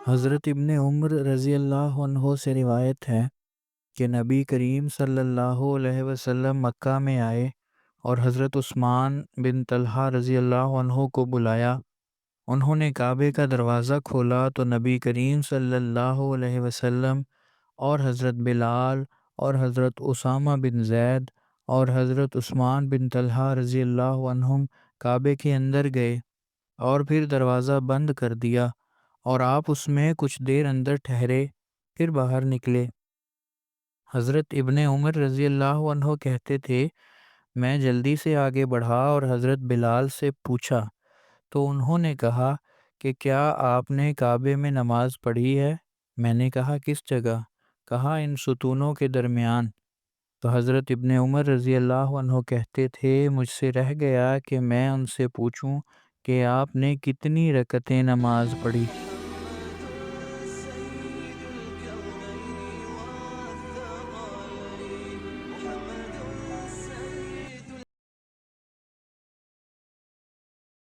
حضرت ابن عمر رضی اللہ عنہ سے روایت ہے کہ نبی کریم صلی اللہ علیہ وسلم مکہ میں آئے اور حضرت عثمان بن طلحہ رضی اللہ عنہ کو بلایا۔ انہوں نے کعبے کا دروازہ کھولا تو نبی کریم صلی اللہ علیہ وسلم اور حضرت بلال اور حضرت اسامہ بن زید اور حضرت عثمان بن طلحہ رضی اللہ عنہم کعبے کے اندر گئے اور پھر دروازہ بند کر دیا اور آپ اس میں کچھ دیر اندر ٹھہرے، پھر باہر نکلے۔ حضرت ابن عمر رضی اللہ عنہ کہتے تھے، میں جلدی سے آگے بڑھا اور حضرت بلال سے پوچھا تو انہوں نے کہا کہ کیا آپ نے کعبے میں نماز پڑھی ہے؟ میں نے کہا کس جگہ؟ کہا ان ستونوں کے درمیان۔ تو حضرت ابن عمر رضی اللہ عنہ کہتے تھے، مجھ سے رہ گیا کہ میں ان سے پوچھوں کہ آپ نے کتنی رکعتیں نماز پڑھی۔